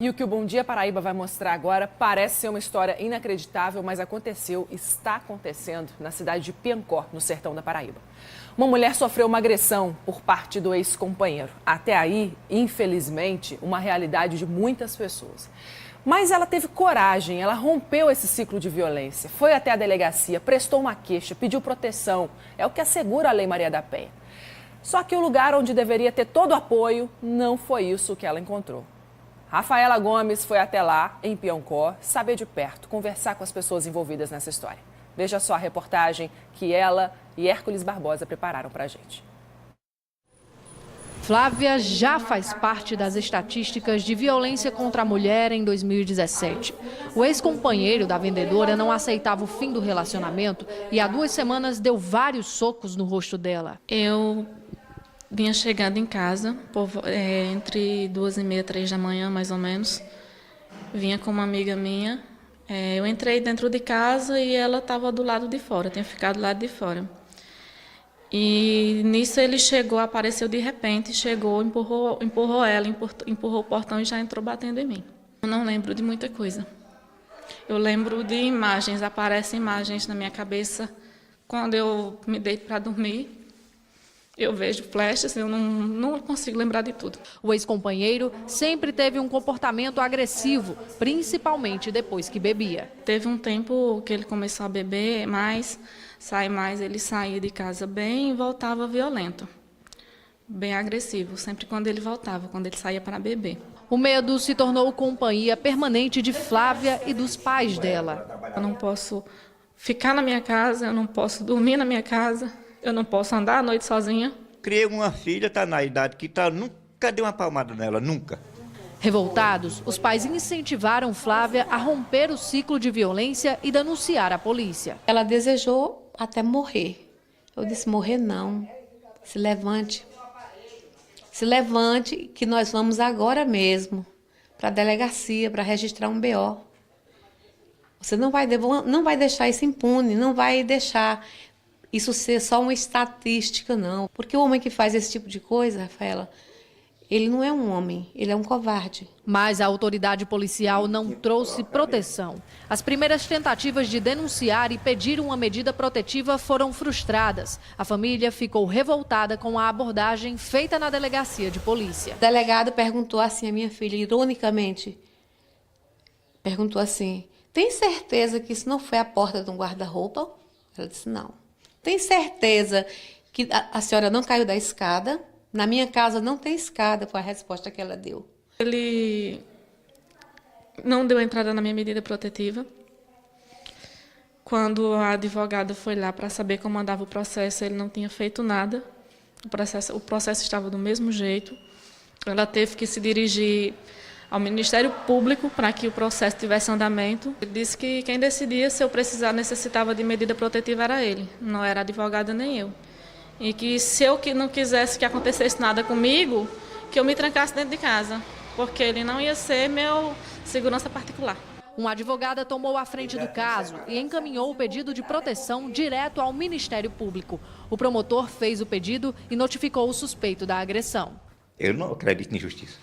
E o que o Bom Dia Paraíba vai mostrar agora parece ser uma história inacreditável, mas aconteceu, está acontecendo na cidade de Piancó, no sertão da Paraíba. Uma mulher sofreu uma agressão por parte do ex-companheiro. Até aí, infelizmente, uma realidade de muitas pessoas. Mas ela teve coragem, ela rompeu esse ciclo de violência, foi até a delegacia, prestou uma queixa, pediu proteção. É o que assegura a Lei Maria da Penha. Só que o lugar onde deveria ter todo o apoio, não foi isso que ela encontrou. Rafaela Gomes foi até lá, em Piancó, saber de perto, conversar com as pessoas envolvidas nessa história. Veja só a reportagem que ela e Hércules Barbosa prepararam pra gente. Flávia já faz parte das estatísticas de violência contra a mulher em 2017. O ex-companheiro da vendedora não aceitava o fim do relacionamento e há 2 semanas deu vários socos no rosto dela. Eu vinha chegando em casa, entre 2h30 e 3 da manhã, mais ou menos. Vinha com uma amiga minha. Eu entrei dentro de casa e ela estava do lado de fora, tinha ficado do lado de fora. E nisso ele chegou, apareceu de repente, chegou, empurrou ela, empurrou o portão e já entrou batendo em mim. Eu não lembro de muita coisa. Eu lembro de imagens, aparecem imagens na minha cabeça. Quando eu me deito para dormir, eu vejo flashes, eu não consigo lembrar de tudo. O ex-companheiro sempre teve um comportamento agressivo, principalmente depois que bebia. Teve um tempo que ele começou a beber mais, ele saía de casa bem e voltava violento, bem agressivo, sempre quando ele voltava, quando ele saía para beber. O medo se tornou companhia permanente de Flávia e dos pais dela. Eu não posso ficar na minha casa, eu não posso dormir na minha casa, eu não posso andar à noite sozinha. Criei uma filha, está na idade que está, nunca dei uma palmada nela, nunca. Revoltados, os pais incentivaram Flávia a romper o ciclo de violência e denunciar a polícia. Ela desejou até morrer. Eu disse, morrer não, se levante. Se levante que nós vamos agora mesmo para a delegacia, para registrar um BO. Você não vai deixar isso impune, não vai deixar isso ser só uma estatística, não. Porque o homem que faz esse tipo de coisa, Rafaela, ele não é um homem, ele é um covarde. Mas a autoridade policial não trouxe proteção. As primeiras tentativas de denunciar e pedir uma medida protetiva foram frustradas. A família ficou revoltada com a abordagem feita na delegacia de polícia. O delegado perguntou assim a minha filha, ironicamente, perguntou assim, tem certeza que isso não foi a porta de um guarda-roupa? Ela disse, não. Tem certeza que a senhora não caiu da escada? Na minha casa não tem escada, foi a resposta que ela deu. Ele não deu entrada na minha medida protetiva. Quando a advogada foi lá para saber como andava o processo, ele não tinha feito nada. O processo estava do mesmo jeito. Ela teve que se dirigir ao Ministério Público para que o processo tivesse andamento. Ele disse que quem decidia se eu necessitava de medida protetiva era ele, não era a advogada nem eu. E que se eu não quisesse que acontecesse nada comigo, que eu me trancasse dentro de casa, porque ele não ia ser meu segurança particular. Uma advogada tomou a frente do caso e encaminhou o pedido de proteção direto ao Ministério Público. O promotor fez o pedido e notificou o suspeito da agressão. Eu não acredito em justiça.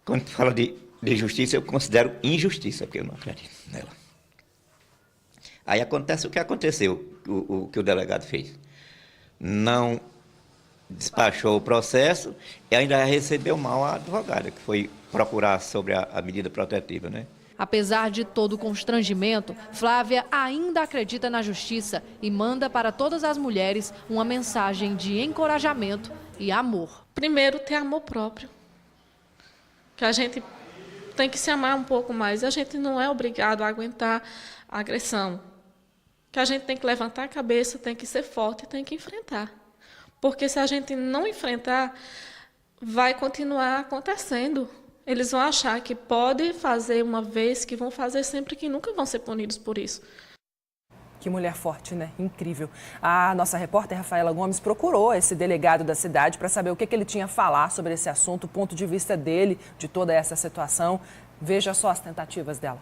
Quando fala de justiça, eu considero injustiça, porque eu não acredito nela. Aí acontece o que aconteceu, o que o delegado fez. Não despachou o processo e ainda recebeu mal a advogada, que foi procurar sobre a medida protetiva, né? Apesar de todo o constrangimento, Flávia ainda acredita na justiça e manda para todas as mulheres uma mensagem de encorajamento e amor. Primeiro, ter amor próprio. Que a gente tem que se amar um pouco mais. A gente não é obrigado a aguentar a agressão. Que a gente tem que levantar a cabeça, tem que ser forte, tem que enfrentar. Porque se a gente não enfrentar, vai continuar acontecendo. Eles vão achar que pode fazer uma vez, que vão fazer sempre, que nunca vão ser punidos por isso. Que mulher forte, né? Incrível. A nossa repórter Rafaela Gomes procurou esse delegado da cidade para saber o que ele tinha a falar sobre esse assunto, o ponto de vista dele, de toda essa situação. Veja só as tentativas dela.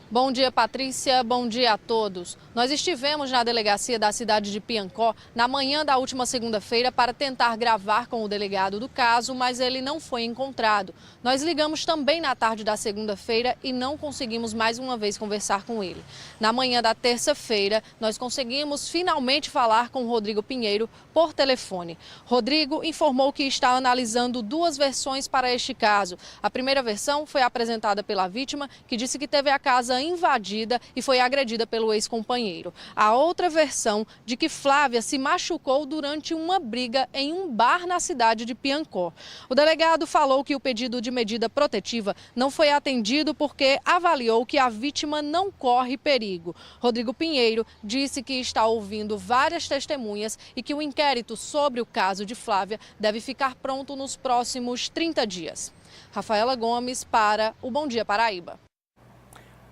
Bom dia, Patrícia. Bom dia a todos. Nós estivemos na delegacia da cidade de Piancó na manhã da última segunda-feira para tentar gravar com o delegado do caso, mas ele não foi encontrado. Nós ligamos também na tarde da segunda-feira e não conseguimos mais uma vez conversar com ele. Na manhã da terça-feira, nós conseguimos finalmente falar com Rodrigo Pinheiro por telefone. Rodrigo informou que está analisando duas versões para este caso. A primeira versão foi apresentada pela vítima, que disse que teve a casa invadida e foi agredida pelo ex-companheiro. A outra versão de que Flávia se machucou durante uma briga em um bar na cidade de Piancó. O delegado falou que o pedido de medida protetiva não foi atendido porque avaliou que a vítima não corre perigo. Rodrigo Pinheiro disse que está ouvindo várias testemunhas e que o inquérito sobre o caso de Flávia deve ficar pronto nos próximos 30 dias. Rafaela Gomes para o Bom Dia Paraíba.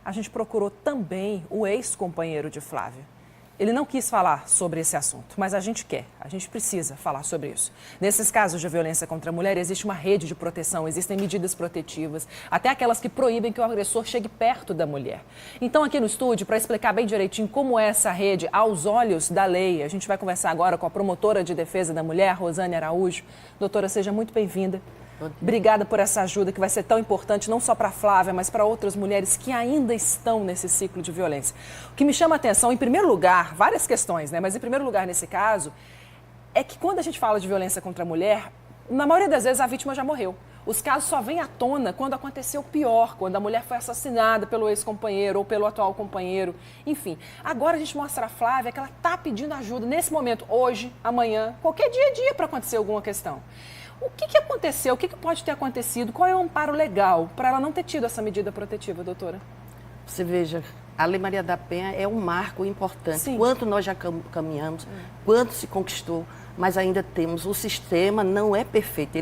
A gente procurou também o ex-companheiro de Flávia. Ele não quis falar sobre esse assunto, mas a gente precisa falar sobre isso. Nesses casos de violência contra a mulher, existe uma rede de proteção, existem medidas protetivas, até aquelas que proíbem que o agressor chegue perto da mulher. Então, aqui no estúdio, para explicar bem direitinho como é essa rede aos olhos da lei, a gente vai conversar agora com a promotora de defesa da mulher, Rosane Araújo. Doutora, seja muito bem-vinda. Obrigada por essa ajuda que vai ser tão importante, não só para a Flávia, mas para outras mulheres que ainda estão nesse ciclo de violência. O que me chama a atenção, em primeiro lugar, várias questões, né? Mas em primeiro lugar, nesse caso, é que quando a gente fala de violência contra a mulher, na maioria das vezes a vítima já morreu. Os casos só vêm à tona quando aconteceu o pior, quando a mulher foi assassinada pelo ex-companheiro ou pelo atual companheiro. Enfim, agora a gente mostra a Flávia que ela está pedindo ajuda nesse momento, hoje, amanhã, qualquer dia a dia para acontecer alguma questão. O que aconteceu? O que pode ter acontecido? Qual é o amparo legal para ela não ter tido essa medida protetiva, doutora? Você veja, a Lei Maria da Penha é um marco importante. Sim. Quanto nós já caminhamos, quanto se conquistou, mas ainda temos. O sistema não é perfeito.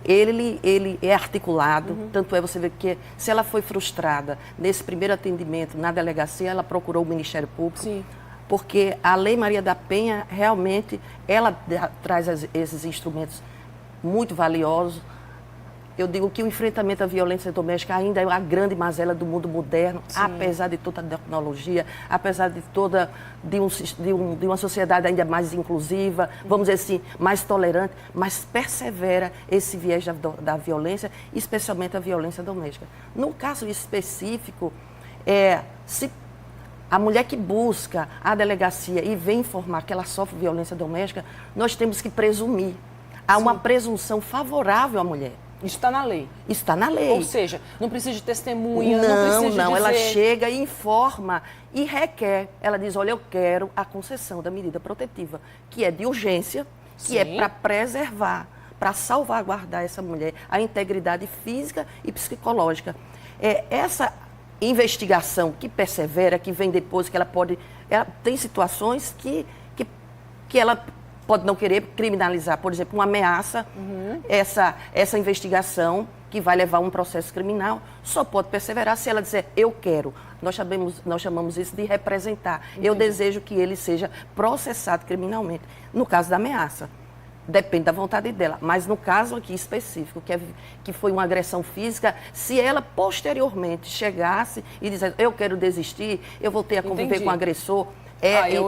Ele é articulado, tanto é você ver que se ela foi frustrada nesse primeiro atendimento na delegacia, ela procurou o Ministério Público. Sim. Porque a Lei Maria da Penha, realmente, ela traz esses instrumentos muito valiosos. Eu digo que o enfrentamento à violência doméstica ainda é a grande mazela do mundo moderno, sim, apesar de toda a tecnologia, apesar de uma sociedade ainda mais inclusiva, vamos dizer assim, mais tolerante, mas persevera esse viés da violência, especialmente a violência doméstica. No caso específico, se a mulher que busca a delegacia e vem informar que ela sofre violência doméstica, nós temos que presumir. Há uma presunção favorável à mulher. Está na lei. Está na lei. Ou seja, não precisa de testemunha, não precisa Não, dizer... ela chega e informa e requer. Ela diz, olha, eu quero a concessão da medida protetiva, que é de urgência, que é para preservar, para salvaguardar essa mulher, a integridade física e psicológica. Essa investigação que persevera, que vem depois, que ela pode... tem situações que ela pode não querer criminalizar, por exemplo, uma ameaça, essa investigação que vai levar a um processo criminal, só pode perseverar se ela dizer, eu quero. Nós chamamos isso de representar. Entendi. Eu desejo que ele seja processado criminalmente. No caso da ameaça, depende da vontade dela. Mas no caso aqui específico, que foi uma agressão física, se ela posteriormente chegasse e dissesse, eu quero desistir, eu vou ter a conviver Entendi. com o agressor...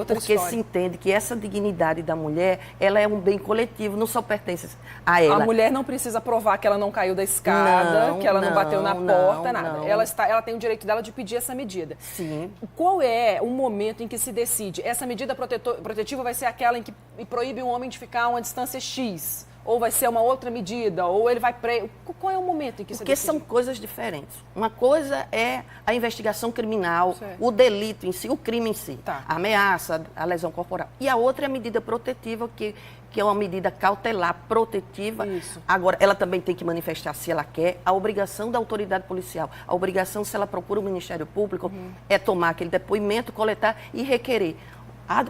porque se entende que essa dignidade da mulher, ela é um bem coletivo, não só pertence a ela. A mulher não precisa provar que ela não caiu da escada, que ela não bateu na porta, nada. Não. Ela tem o direito dela de pedir essa medida. Sim. Qual é o momento em que se decide? Essa medida protetiva vai ser aquela em que proíbe um homem de ficar a uma distância X? Ou vai ser uma outra medida? Ou ele vai preso? Qual é o momento em que se decide? Porque são coisas diferentes. Uma coisa é a investigação criminal, certo, o delito em si, o crime em si, tá, a ameaça, a lesão corporal. E a outra é a medida protetiva, que é uma medida cautelar, protetiva. Isso. Agora, ela também tem que manifestar, se ela quer, a obrigação da autoridade policial. A obrigação, se ela procura o Ministério Público, é tomar aquele depoimento, coletar e requerer.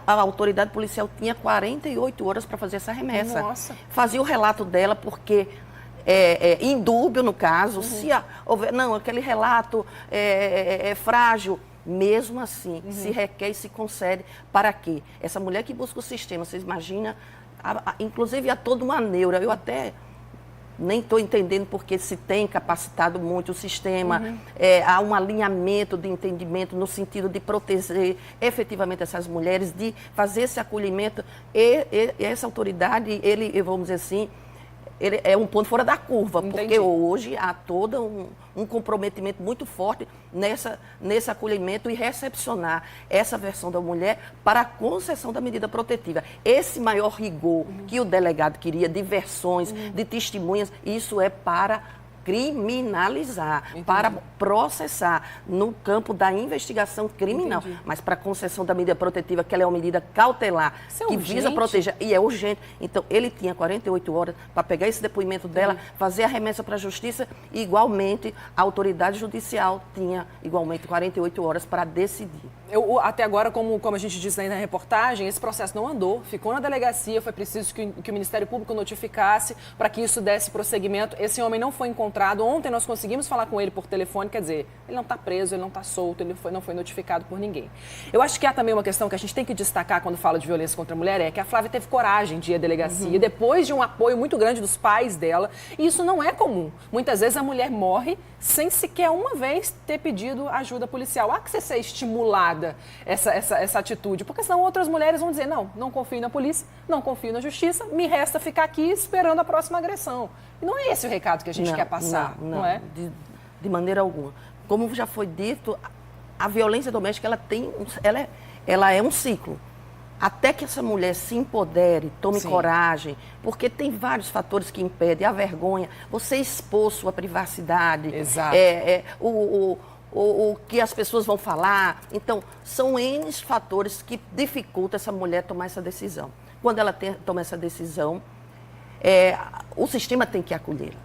A autoridade policial tinha 48 horas para fazer essa remessa. Nossa. Fazia o relato dela, porque indúbio, no caso, se houver... Não, aquele relato é frágil. Mesmo assim, se requer e se concede. Para quê? Essa mulher que busca o sistema, vocês imaginam, inclusive há toda uma neura. Eu até nem estou entendendo porque se tem capacitado muito o sistema, há um alinhamento de entendimento no sentido de proteger efetivamente essas mulheres, de fazer esse acolhimento, e essa autoridade, vamos dizer assim, ele é um ponto fora da curva, porque hoje há todo um comprometimento muito forte nesse acolhimento e recepcionar essa versão da mulher para a concessão da medida protetiva. Esse maior rigor que o delegado queria, de versões, de testemunhas, isso é para criminalizar, para processar no campo da investigação criminal. Mas para a concessão da medida protetiva, que ela é uma medida cautelar, que visa proteger, e é urgente. Então, ele tinha 48 horas para pegar esse depoimento dela, fazer a remessa para a justiça, e igualmente a autoridade judicial tinha igualmente 48 horas para decidir. Até agora, como a gente disse aí na reportagem, esse processo não andou, ficou na delegacia, foi preciso que o Ministério Público notificasse para que isso desse prosseguimento. Esse homem não foi encontrado. Ontem nós conseguimos falar com ele por telefone, quer dizer, ele não está preso, ele não está solto, ele não foi notificado por ninguém. Eu acho que há também uma questão que a gente tem que destacar quando fala de violência contra a mulher, é que a Flávia teve coragem de ir à delegacia, depois de um apoio muito grande dos pais dela, e isso não é comum. Muitas vezes a mulher morre sem sequer uma vez ter pedido ajuda policial. Há que ser estimulada essa atitude, porque senão outras mulheres vão dizer, não confio na polícia, não confio na justiça, me resta ficar aqui esperando a próxima agressão. E não é esse o recado que a gente quer passar, não é? De maneira alguma. Como já foi dito, a violência doméstica ela é um ciclo. Até que essa mulher se empodere, tome coragem, porque tem vários fatores que impedem. A vergonha, você expor sua privacidade, o que as pessoas vão falar. Então, são N fatores que dificultam essa mulher tomar essa decisão. Quando ela toma essa decisão, o sistema tem que acolhê-la.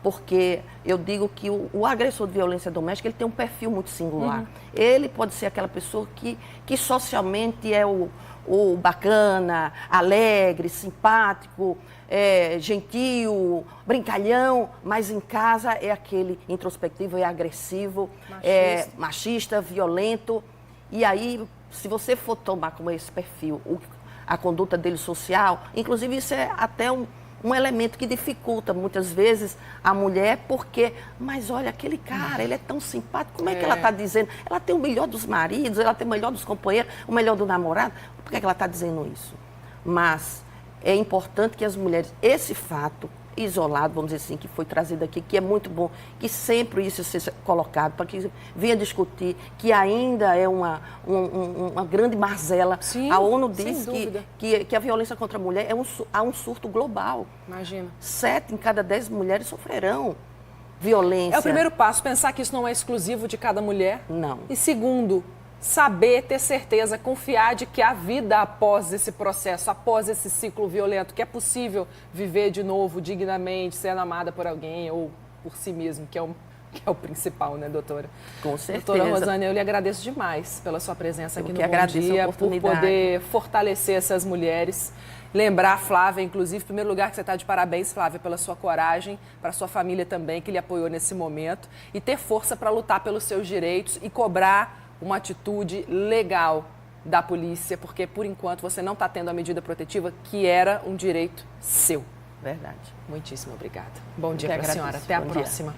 Porque eu digo que o agressor de violência doméstica, ele tem um perfil muito singular. Ele pode ser aquela pessoa que socialmente é o bacana, alegre, simpático, gentil, brincalhão, mas em casa é aquele introspectivo, é agressivo, machista, violento. E aí, se você for tomar como esse perfil a conduta dele social, inclusive isso é até um elemento que dificulta muitas vezes a mulher, porque, mas olha, aquele cara, ele é tão simpático, como é que ela está dizendo? Ela tem o melhor dos maridos, ela tem o melhor dos companheiros, o melhor do namorado, por que ela está dizendo isso? Mas é importante que as mulheres, esse fato isolado, vamos dizer assim, que foi trazido aqui, que é muito bom, que sempre isso seja colocado, para que venha discutir, que ainda é uma grande mazela. Sim, a ONU diz que a violência contra a mulher há um surto global. Imagina. 7 em cada 10 mulheres sofrerão violência. É o primeiro passo, pensar que isso não é exclusivo de cada mulher. Não. E segundo, saber, ter certeza, confiar de que a vida após esse processo, após esse ciclo violento, que é possível viver de novo dignamente, sendo amada por alguém ou por si mesmo, que é o principal, né, doutora? Com certeza. Doutora Rosane, eu lhe agradeço demais pela sua presença aqui no Bom agradeço Dia, a oportunidade. por poder fortalecer essas mulheres. Lembrar a Flávia, inclusive, em primeiro lugar, que você está de parabéns, Flávia, pela sua coragem, para a sua família também, que lhe apoiou nesse momento, e ter força para lutar pelos seus direitos e cobrar uma atitude legal da polícia, porque, por enquanto, você não está tendo a medida protetiva que era um direito seu. Verdade. Muitíssimo obrigada. Bom dia para a senhora. Até a próxima.